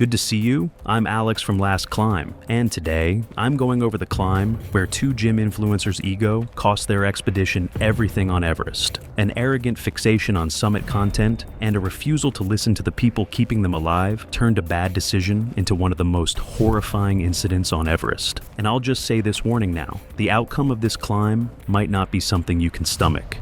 Good to see you. I'm Alex from Last Climb, and today I'm going over the climb where two gym influencers' ego cost their expedition everything on Everest, an arrogant fixation on summit content, and a refusal to listen to the people keeping them alive turned a bad decision into one of the most horrifying incidents on Everest. And I'll just say this warning now, the outcome of this climb might not be something you can stomach.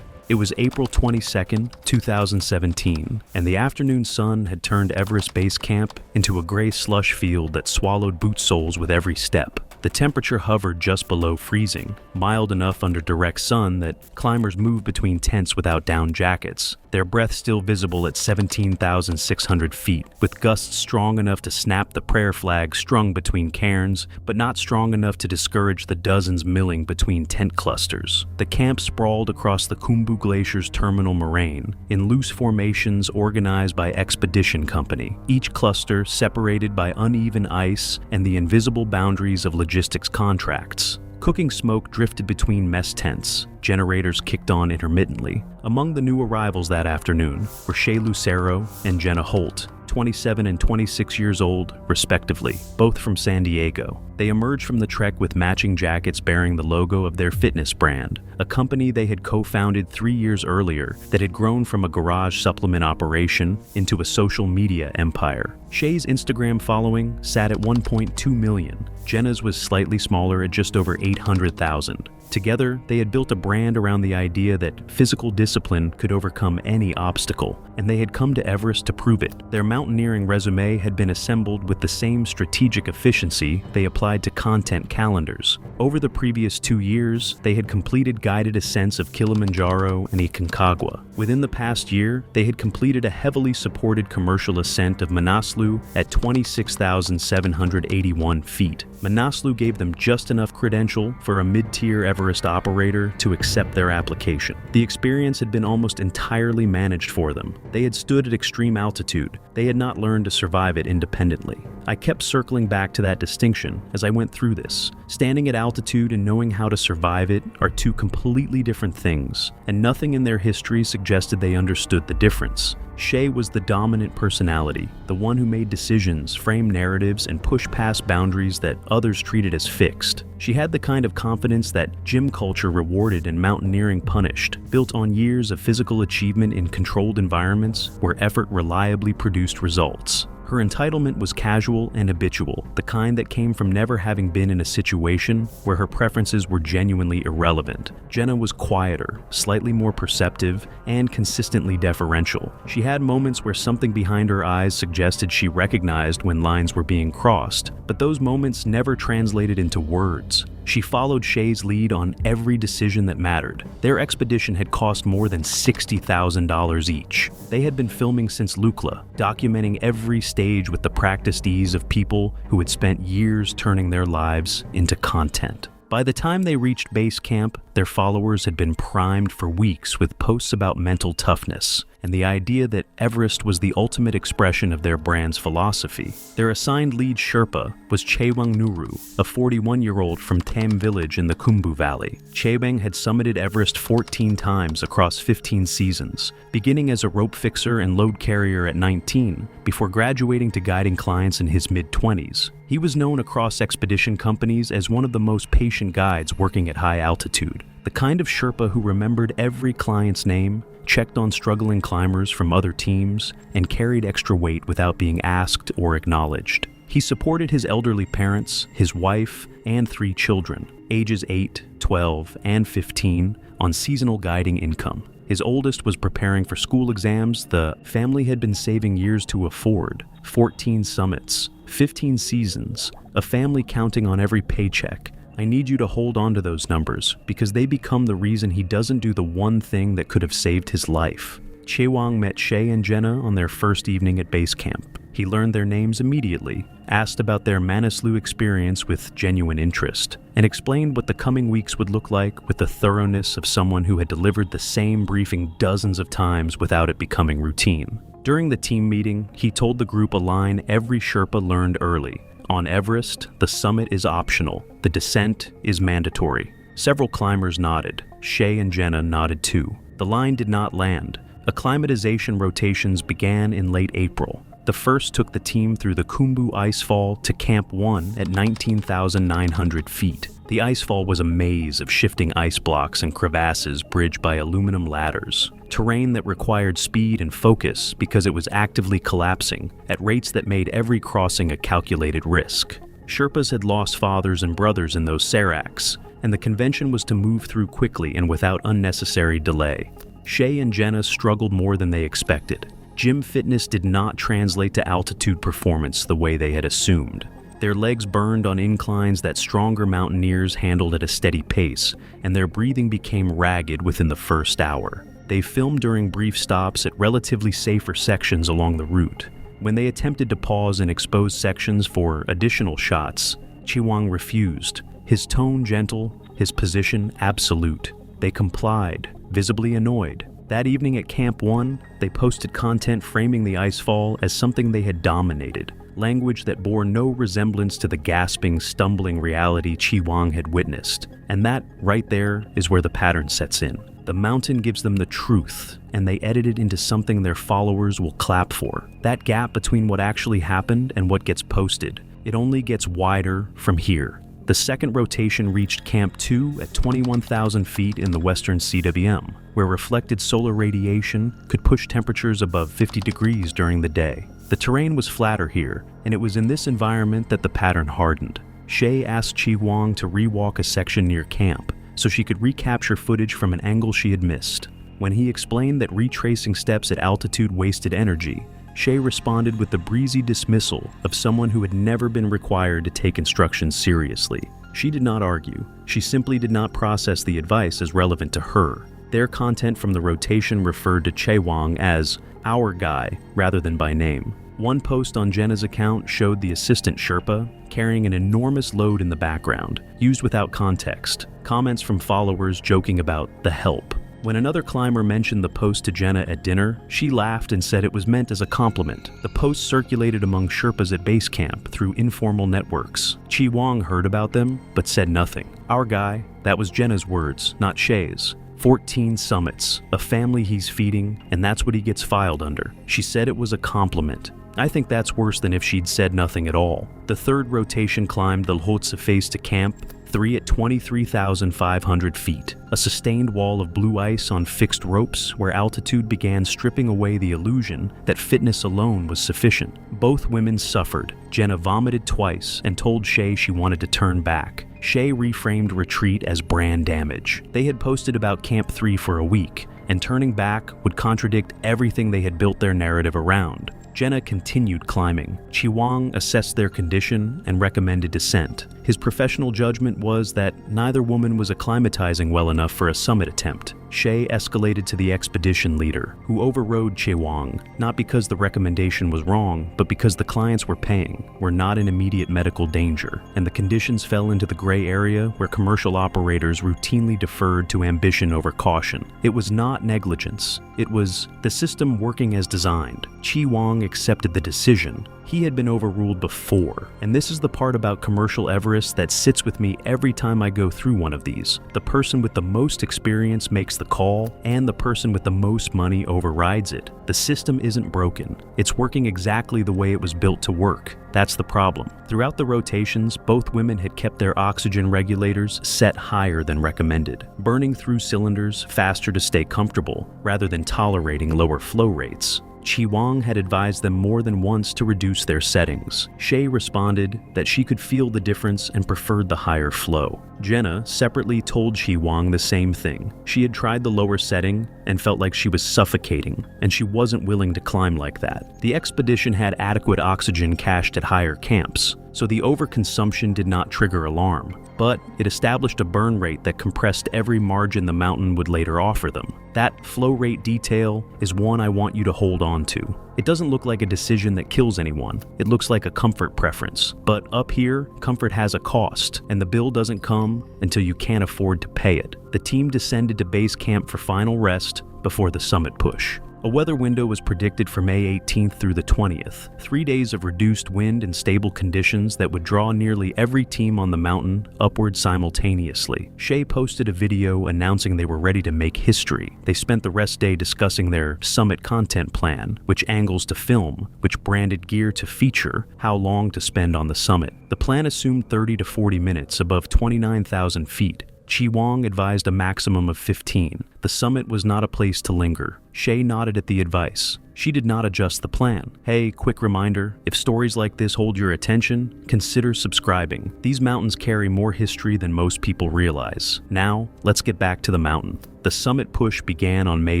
It was April 22nd, 2017, and the afternoon sun had turned Everest Base Camp into a gray slush field that swallowed boot soles with every step. The temperature hovered just below freezing, mild enough under direct sun that climbers moved between tents without down jackets, their breath still visible at 17,600 feet, with gusts strong enough to snap the prayer flag strung between cairns, but not strong enough to discourage the dozens milling between tent clusters. The camp sprawled across the Khumbu Glacier's terminal moraine, in loose formations organized by Expedition Company, each cluster separated by uneven ice and the invisible boundaries of logistics contracts. Cooking smoke drifted between mess tents. Generators kicked on intermittently. Among the new arrivals that afternoon were Shea Lucero and Jenna Holt, 27 and 26 years old, respectively, both from San Diego. They emerged from the trek with matching jackets bearing the logo of their fitness brand, a company they had co-founded 3 years earlier that had grown from a garage supplement operation into a social media empire. Shea's Instagram following sat at 1.2 million. Jenna's was slightly smaller at just over 800,000. Together, they had built a brand around the idea that physical discipline could overcome any obstacle, and they had come to Everest to prove it. Their mountaineering resume had been assembled with the same strategic efficiency they applied to content calendars. Over the previous 2 years, they had completed guided ascents of Kilimanjaro and Aconcagua. Within the past year, they had completed a heavily supported commercial ascent of Manaslu at 26,781 feet. Manaslu gave them just enough credential for a mid-tier Everest operator to accept their application. The experience had been almost entirely managed for them. They had stood at extreme altitude. They had not learned to survive it independently. I kept circling back to that distinction as I went through this. Standing at altitude and knowing how to survive it are two completely different things, and nothing in their history suggested they understood the difference. Shea was the dominant personality, the one who made decisions, framed narratives, and pushed past boundaries that others treated as fixed. She had the kind of confidence that gym culture rewarded and mountaineering punished, built on years of physical achievement in controlled environments where effort reliably produced results. Her entitlement was casual and habitual, the kind that came from never having been in a situation where her preferences were genuinely irrelevant. Jenna was quieter, slightly more perceptive, and consistently deferential. She had moments where something behind her eyes suggested she recognized when lines were being crossed, but those moments never translated into words. She followed Shea's lead on every decision that mattered. Their expedition had cost more than $60,000 each. They had been filming since Lukla, documenting every stage with the practiced ease of people who had spent years turning their lives into content. By the time they reached base camp, their followers had been primed for weeks with posts about mental toughness and the idea that Everest was the ultimate expression of their brand's philosophy. Their assigned lead Sherpa was Chewang Nuru, a 41-year-old from Tam Village in the Khumbu Valley. Chewang had summited Everest 14 times across 15 seasons, beginning as a rope fixer and load carrier at 19, before graduating to guiding clients in his mid-20s. He was known across expedition companies as one of the most patient guides working at high altitude, the kind of Sherpa who remembered every client's name, checked on struggling climbers from other teams, and carried extra weight without being asked or acknowledged. He supported his elderly parents, his wife, and 3 children, ages 8, 12, and 15, on seasonal guiding income. His oldest was preparing for school exams the family had been saving years to afford. 14 summits, 15 seasons, a family counting on every paycheck. I need you to hold on to those numbers because they become the reason he doesn't do the one thing that could have saved his life. Chewang met Shea and Jenna on their first evening at base camp. He learned their names immediately, asked about their Manaslu experience with genuine interest, and explained what the coming weeks would look like with the thoroughness of someone who had delivered the same briefing dozens of times without it becoming routine. During the team meeting, he told the group a line every Sherpa learned early. On Everest, the summit is optional. The descent is mandatory. Several climbers nodded. Shea and Jenna nodded too. The line did not land. Acclimatization rotations began in late April. The first took the team through the Khumbu Icefall to Camp 1 at 19,900 feet. The icefall was a maze of shifting ice blocks and crevasses bridged by aluminum ladders. Terrain that required speed and focus because it was actively collapsing at rates that made every crossing a calculated risk. Sherpas had lost fathers and brothers in those seracs, and the convention was to move through quickly and without unnecessary delay. Shay and Jenna struggled more than they expected. Gym fitness did not translate to altitude performance the way they had assumed. Their legs burned on inclines that stronger mountaineers handled at a steady pace, and their breathing became ragged within the first hour. They filmed during brief stops at relatively safer sections along the route. When they attempted to pause in exposed sections for additional shots, Chiwang refused, his tone gentle, his position absolute. They complied, visibly annoyed. That evening at Camp 1, they posted content framing the icefall as something they had dominated, language that bore no resemblance to the gasping, stumbling reality Chiwang had witnessed. And that, right there, is where the pattern sets in. The mountain gives them the truth, and they edit it into something their followers will clap for. That gap between what actually happened and what gets posted, it only gets wider from here. The second rotation reached Camp 2 at 21,000 feet in the western CWM, where reflected solar radiation could push temperatures above 50 degrees during the day. The terrain was flatter here, and it was in this environment that the pattern hardened. Shay asked Chiwang to rewalk a section near camp, so she could recapture footage from an angle she had missed. When he explained that retracing steps at altitude wasted energy, Shay responded with the breezy dismissal of someone who had never been required to take instructions seriously. She did not argue. She simply did not process the advice as relevant to her. Their content from the rotation referred to Chiwang as "our guy" rather than by name. One post on Jenna's account showed the assistant Sherpa carrying an enormous load in the background, used without context. Comments from followers joking about the help. When another climber mentioned the post to Jenna at dinner, she laughed and said it was meant as a compliment. The post circulated among Sherpas at base camp through informal networks. Chiwang heard about them, but said nothing. "Our guy," that was Jenna's words, not Shay's. 14 summits, a family he's feeding, and that's what he gets filed under. She said it was a compliment. I think that's worse than if she'd said nothing at all. The third rotation climbed the Lhotse face to Camp 3 at 23,500 feet, a sustained wall of blue ice on fixed ropes where altitude began stripping away the illusion that fitness alone was sufficient. Both women suffered. Jenna vomited twice and told Shay she wanted to turn back. Shay reframed retreat as brand damage. They had posted about Camp 3 for a week, and turning back would contradict everything they had built their narrative around. Jenna continued climbing. Chiwang assessed their condition and recommended descent. His professional judgment was that neither woman was acclimatizing well enough for a summit attempt. Shay escalated to the expedition leader, who overrode Chiwang, not because the recommendation was wrong, but because the clients were paying, were not in immediate medical danger, and the conditions fell into the gray area where commercial operators routinely deferred to ambition over caution. It was not negligence. It was the system working as designed. Chiwang accepted the decision. He had been overruled before, and this is the part about commercial Everest that sits with me every time I go through one of these. The person with the most experience makes the call, and the person with the most money overrides it. The system isn't broken. It's working exactly the way it was built to work. That's the problem. Throughout the rotations, both women had kept their oxygen regulators set higher than recommended, burning through cylinders faster to stay comfortable, rather than tolerating lower flow rates. Chiwang had advised them more than once to reduce their settings. Shay responded that she could feel the difference and preferred the higher flow. Jenna separately told Chiwang the same thing. She had tried the lower setting and felt like she was suffocating, and she wasn't willing to climb like that. The expedition had adequate oxygen cached at higher camps, so the overconsumption did not trigger alarm, but it established a burn rate that compressed every margin the mountain would later offer them. That flow rate detail is one I want you to hold on to. It doesn't look like a decision that kills anyone. It looks like a comfort preference. But up here, comfort has a cost, and the bill doesn't come until you can't afford to pay it. The team descended to base camp for final rest before the summit push. A weather window was predicted for May 18th through the 20th, 3 days of reduced wind and stable conditions that would draw nearly every team on the mountain upward simultaneously. Shea posted a video announcing they were ready to make history. They spent the rest day discussing their summit content plan, which angles to film, which branded gear to feature, how long to spend on the summit. The plan assumed 30 to 40 minutes above 29,000 feet. Chi Wang advised a maximum of 15. The summit was not a place to linger. Shea nodded at the advice. She did not adjust the plan. Hey, quick reminder, if stories like this hold your attention, consider subscribing. These mountains carry more history than most people realize. Now, let's get back to the mountain. The summit push began on May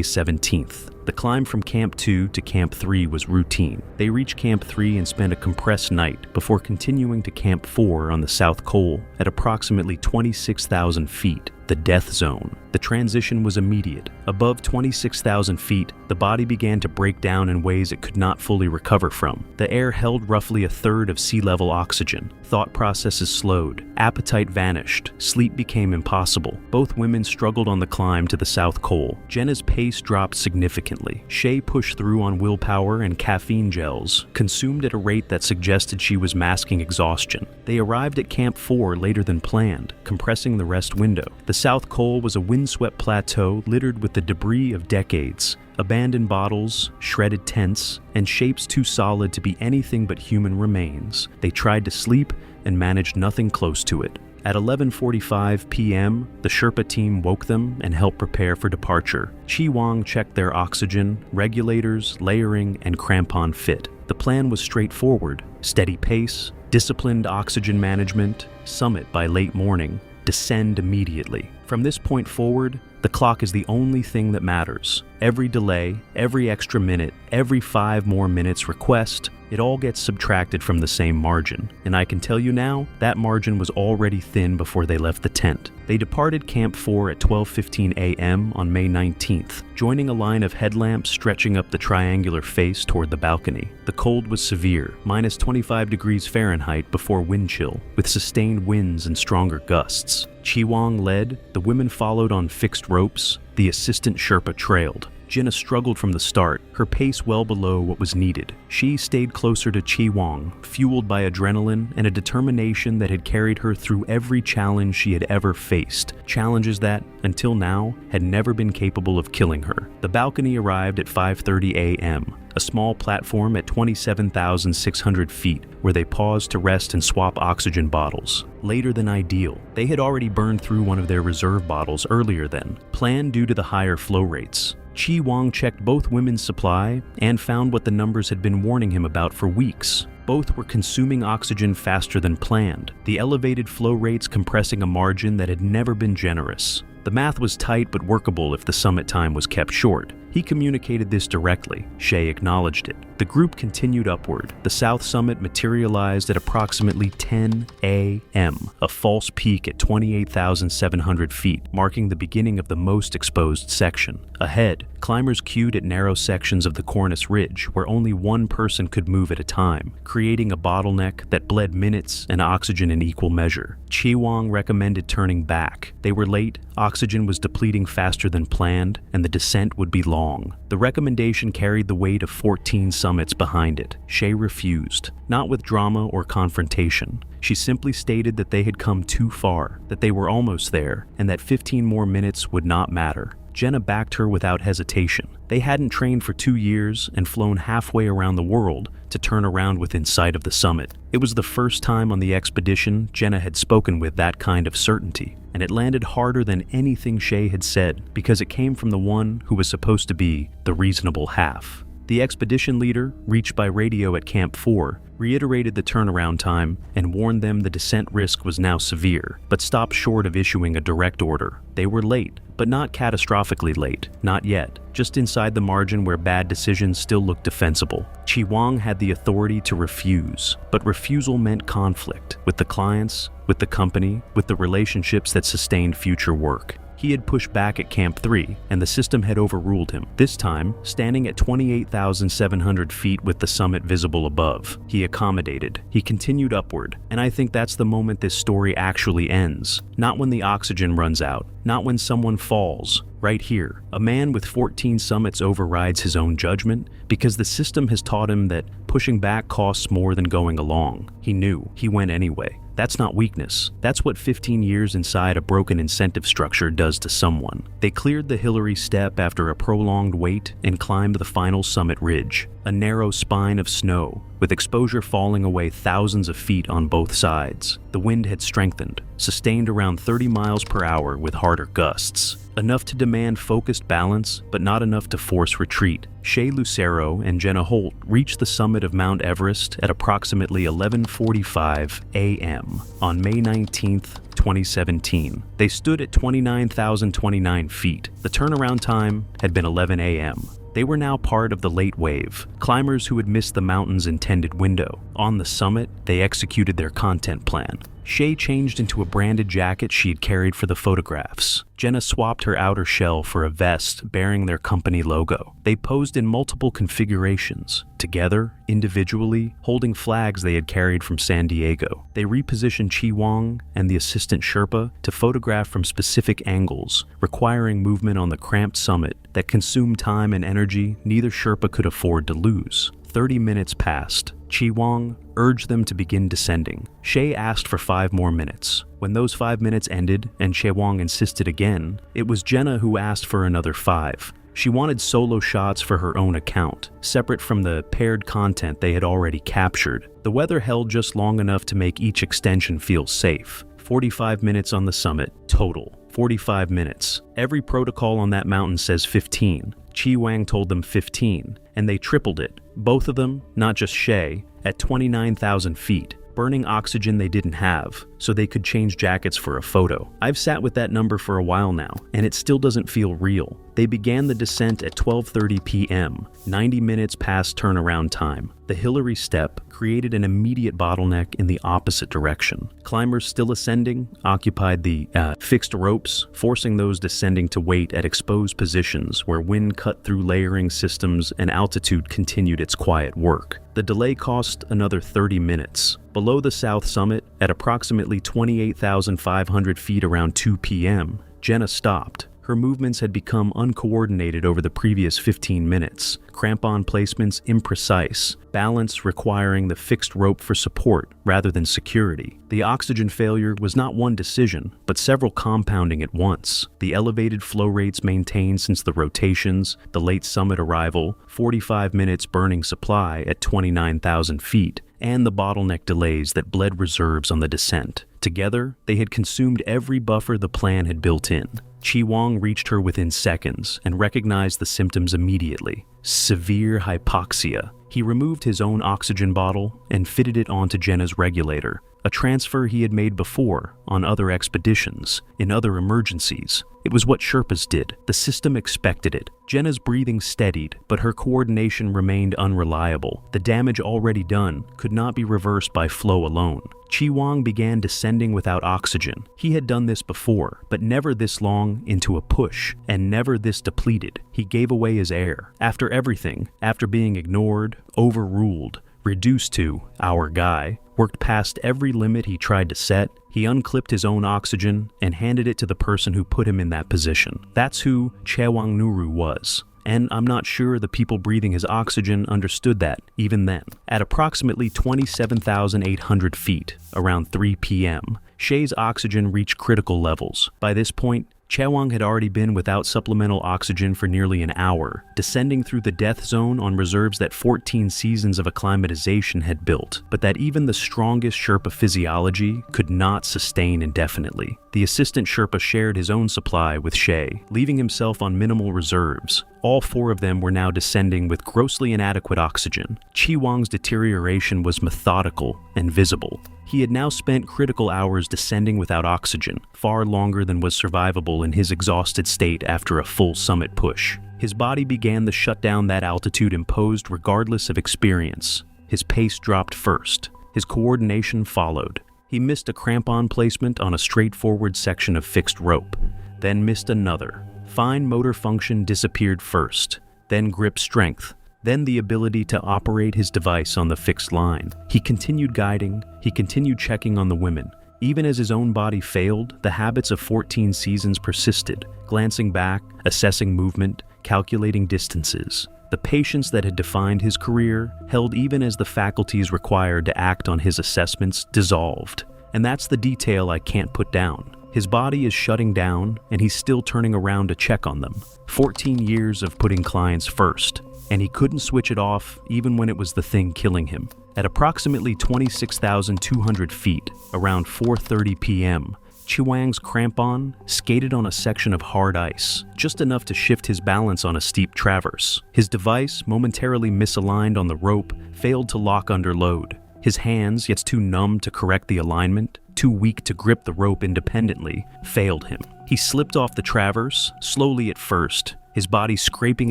17th. The climb from Camp 2 to Camp 3 was routine. They reached Camp 3 and spent a compressed night before continuing to Camp 4 on the South Col at approximately 26,000 feet, the death zone. The transition was immediate. Above 26,000 feet, the body began to break down in ways it could not fully recover from. The air held roughly a third of sea level oxygen. Thought processes slowed. Appetite vanished. Sleep became impossible. Both women struggled on the climb to the South Col. Jenna's pace dropped significantly. Shea pushed through on willpower and caffeine gels, consumed at a rate that suggested she was masking exhaustion. They arrived at Camp 4 later than planned, compressing the rest window. The South Col was a windswept plateau littered with the debris of decades. Abandoned bottles, shredded tents, and shapes too solid to be anything but human remains. They tried to sleep and managed nothing close to it. At 11:45 p.m., the Sherpa team woke them and helped prepare for departure. Chi Wang checked their oxygen, regulators, layering, and crampon fit. The plan was straightforward: steady pace, disciplined oxygen management, summit by late morning, descend immediately. From this point forward, the clock is the only thing that matters. Every delay, every extra minute, every 5 more minutes request, it all gets subtracted from the same margin. And I can tell you now, that margin was already thin before they left the tent. They departed Camp 4 at 12:15 a.m. on May 19th, joining a line of headlamps stretching up the triangular face toward the balcony. The cold was severe, minus 25 degrees Fahrenheit before wind chill, with sustained winds and stronger gusts. Chi Wang led, the women followed on fixed ropes, the assistant Sherpa trailed. Jenna struggled from the start, her pace well below what was needed. She stayed closer to Chi Wang, fueled by adrenaline and a determination that had carried her through every challenge she had ever faced, challenges that, until now, had never been capable of killing her. The balcony arrived at 5:30 a.m., a small platform at 27,600 feet, where they paused to rest and swap oxygen bottles. Later than ideal. They had already burned through one of their reserve bottles earlier than planned due to the higher flow rates. Chi Wang checked both women's supply and found what the numbers had been warning him about for weeks. Both were consuming oxygen faster than planned, the elevated flow rates compressing a margin that had never been generous. The math was tight but workable if the summit time was kept short. He communicated this directly. Shea acknowledged it. The group continued upward. The south summit materialized at approximately 10 a.m., a false peak at 28,700 feet, marking the beginning of the most exposed section. Ahead, climbers queued at narrow sections of the cornice ridge where only one person could move at a time, creating a bottleneck that bled minutes and oxygen in equal measure. Chi Wang recommended turning back. They were late, oxygen was depleting faster than planned, and the descent would be long. The recommendation carried the weight of 14 summits behind it. Shea refused, not with drama or confrontation. She simply stated that they had come too far, that they were almost there, and that 15 more minutes would not matter. Jenna backed her without hesitation. They hadn't trained for 2 years and flown halfway around the world to turn around within sight of the summit. It was the first time on the expedition Jenna had spoken with that kind of certainty, and it landed harder than anything Shea had said because it came from the one who was supposed to be the reasonable half. The expedition leader, reached by radio at Camp 4, reiterated the turnaround time and warned them the descent risk was now severe, but stopped short of issuing a direct order. They were late, but not catastrophically late, not yet, just inside the margin where bad decisions still looked defensible. Chi Wang had the authority to refuse, but refusal meant conflict with the clients, with the company, with the relationships that sustained future work. He had pushed back at Camp 3, and the system had overruled him. This time, standing at 28,700 feet with the summit visible above, he accommodated. He continued upward, and I think that's the moment this story actually ends. Not when the oxygen runs out, not when someone falls, right here. A man with 14 summits overrides his own judgment because the system has taught him that pushing back costs more than going along. He knew. He went anyway. That's not weakness. That's what 15 years inside a broken incentive structure does to someone. They cleared the Hillary step after a prolonged wait and climbed the final summit ridge, a narrow spine of snow, with exposure falling away thousands of feet on both sides. The wind had strengthened, sustained around 30 miles per hour with harder gusts. Enough to demand focused balance, but not enough to force retreat. Shea Lucero and Jenna Holt reached the summit of Mount Everest at approximately 11:45 a.m. on May 19, 2017. They stood at 29,029 feet. The turnaround time had been 11 a.m. They were now part of the late wave, climbers who had missed the mountain's intended window. On the summit, they executed their content plan. Shea changed into a branded jacket she had carried for the photographs. Jenna swapped her outer shell for a vest bearing their company logo. They posed in multiple configurations, together, individually, holding flags they had carried from San Diego. They repositioned Chi Wang and the assistant Sherpa to photograph from specific angles, requiring movement on the cramped summit that consumed time and energy neither Sherpa could afford to lose. 30 minutes passed. Chi Wang urged them to begin descending. Shea asked for 5 more minutes. When those 5 minutes ended and Chi Wang insisted again, it was Jenna who asked for another 5. She wanted solo shots for her own account, separate from the paired content they had already captured. The weather held just long enough to make each extension feel safe. 45 minutes on the summit, total. 45 minutes. Every protocol on that mountain says 15. Chi Wang told them 15, and they tripled it. Both of them, not just Shea, at 29,000 feet, burning oxygen they didn't have, so they could change jackets for a photo. I've sat with that number for a while now, and it still doesn't feel real. They began the descent at 12:30 p.m., 90 minutes past turnaround time. The Hillary step created an immediate bottleneck in the opposite direction. Climbers still ascending occupied the fixed ropes, forcing those descending to wait at exposed positions where wind cut through layering systems and altitude continued its quiet work. The delay cost another 30 minutes. Below the south summit, at approximately 28,500 feet around 2 p.m., Jenna stopped. Her movements had become uncoordinated over the previous 15 minutes, crampon placements imprecise, balance requiring the fixed rope for support rather than security. The oxygen failure was not one decision, but several compounding at once. The elevated flow rates maintained since the rotations, the late summit arrival, 45 minutes burning supply at 29,000 feet, and the bottleneck delays that bled reserves on the descent. Together, they had consumed every buffer the plan had built in. Chi Wang reached her within seconds and recognized the symptoms immediately. Severe hypoxia. He removed his own oxygen bottle and fitted it onto Jenna's regulator, a transfer he had made before on other expeditions, in other emergencies. It was what Sherpas did. The system expected it. Jenna's breathing steadied, but her coordination remained unreliable. The damage already done could not be reversed by flow alone. Chi Wang began descending without oxygen. He had done this before, but never this long into a push, and never this depleted. He gave away his air. After everything, after being ignored, overruled, reduced to our guy, worked past every limit he tried to set, he unclipped his own oxygen and handed it to the person who put him in that position. That's who Chewang Nuru was. And I'm not sure the people breathing his oxygen understood that, even then. At approximately 27,800 feet, around 3 p.m., Shea's oxygen reached critical levels. By this point, Chewang had already been without supplemental oxygen for nearly an hour, descending through the death zone on reserves that 14 seasons of acclimatization had built, but that even the strongest Sherpa physiology could not sustain indefinitely. The assistant Sherpa shared his own supply with Shea, leaving himself on minimal reserves. All 4 of them were now descending with grossly inadequate oxygen. Chi Wang's deterioration was methodical and visible. He had now spent critical hours descending without oxygen, far longer than was survivable in his exhausted state after a full summit push. His body began the shutdown that altitude imposed regardless of experience. His pace dropped first. His coordination followed. He missed a crampon placement on a straightforward section of fixed rope, then missed another. Fine motor function disappeared first, then grip strength, then the ability to operate his device on the fixed line. He continued guiding, he continued checking on the women, Even as his own body failed, the habits of 14 seasons persisted, glancing back, assessing movement, calculating distances. The patience that had defined his career held even as the faculties required to act on his assessments dissolved. And that's the detail I can't put down. His body is shutting down, and he's still turning around to check on them. 14 years of putting clients first, and he couldn't switch it off even when it was the thing killing him. At approximately 26,200 feet, around 4:30 p.m., Chiwang's crampon skated on a section of hard ice, just enough to shift his balance on a steep traverse. His device, momentarily misaligned on the rope, failed to lock under load. His hands, yet too numb to correct the alignment, too weak to grip the rope independently, failed him. He slipped off the traverse, slowly at first, his body scraping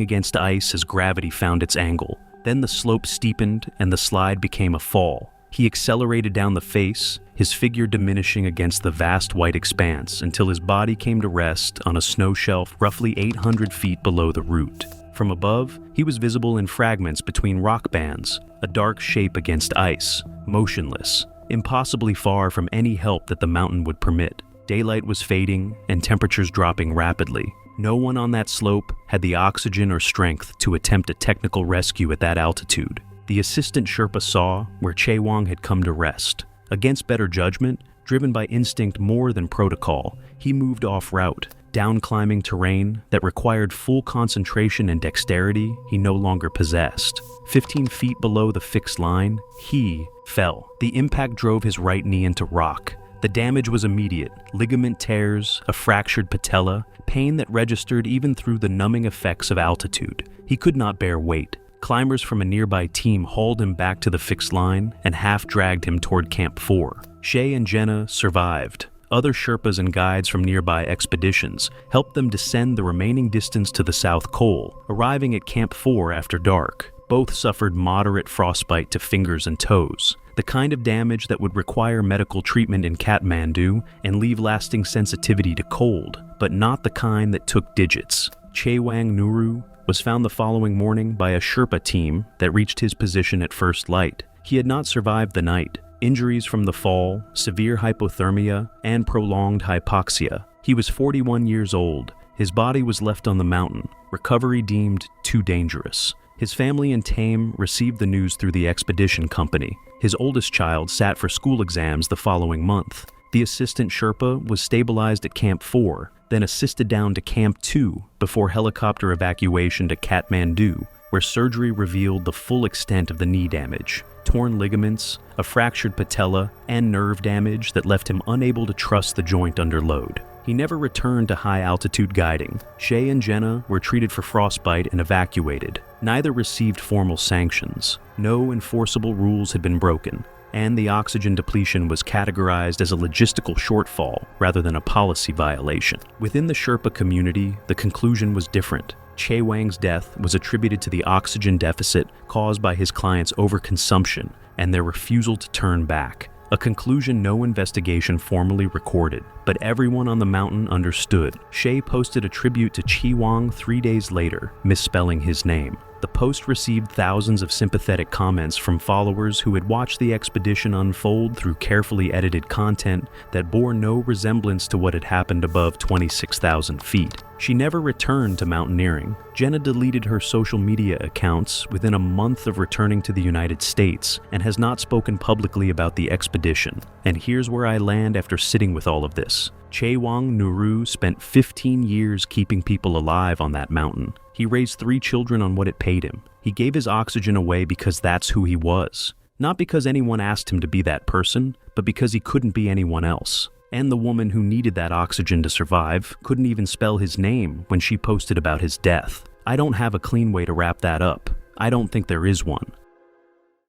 against ice as gravity found its angle. Then the slope steepened and the slide became a fall. He accelerated down the face, his figure diminishing against the vast white expanse until his body came to rest on a snow shelf roughly 800 feet below the route. From above, he was visible in fragments between rock bands, a dark shape against ice, motionless, impossibly far from any help that the mountain would permit. Daylight was fading and temperatures dropping rapidly. No one on that slope had the oxygen or strength to attempt a technical rescue at that altitude. The assistant Sherpa saw where Chiwang had come to rest. Against better judgment, driven by instinct more than protocol, he moved off route, down climbing terrain that required full concentration and dexterity he no longer possessed. 15 feet below the fixed line, he fell. The impact drove his right knee into rock. The damage was immediate: ligament tears, a fractured patella, pain that registered even through the numbing effects of altitude. He could not bear weight. Climbers from a nearby team hauled him back to the fixed line and half-dragged him toward Camp 4. Shay and Jenna survived. Other Sherpas and guides from nearby expeditions helped them descend the remaining distance to the South Col, arriving at Camp 4 after dark. Both suffered moderate frostbite to fingers and toes, the kind of damage that would require medical treatment in Kathmandu and leave lasting sensitivity to cold, but not the kind that took digits. Chiwang Nuru was found the following morning by a Sherpa team that reached his position at first light. He had not survived the night. Injuries from the fall, severe hypothermia, and prolonged hypoxia. He was 41 years old. His body was left on the mountain, recovery deemed too dangerous. His family in Tame received the news through the expedition company. His oldest child sat for school exams the following month. The assistant Sherpa was stabilized at Camp 4, then assisted down to Camp 2 before helicopter evacuation to Kathmandu, where surgery revealed the full extent of the knee damage. Torn ligaments, a fractured patella, and nerve damage that left him unable to trust the joint under load. He never returned to high-altitude guiding. Shay and Jenna were treated for frostbite and evacuated. Neither received formal sanctions. No enforceable rules had been broken, and the oxygen depletion was categorized as a logistical shortfall rather than a policy violation. Within the Sherpa community, the conclusion was different. Chiwang's death was attributed to the oxygen deficit caused by his clients' overconsumption and their refusal to turn back. A conclusion no investigation formally recorded, but everyone on the mountain understood. Shay posted a tribute to Chiwang 3 days later, misspelling his name. The post received thousands of sympathetic comments from followers who had watched the expedition unfold through carefully edited content that bore no resemblance to what had happened above 26,000 feet. She never returned to mountaineering. Jenna deleted her social media accounts within a month of returning to the United States and has not spoken publicly about the expedition. And here's where I land after sitting with all of this. Chiwang Nuru spent 15 years keeping people alive on that mountain. He raised 3 children on what it paid him. He gave his oxygen away because that's who he was. Not because anyone asked him to be that person, but because he couldn't be anyone else. And the woman who needed that oxygen to survive couldn't even spell his name when she posted about his death. I don't have a clean way to wrap that up. I don't think there is one.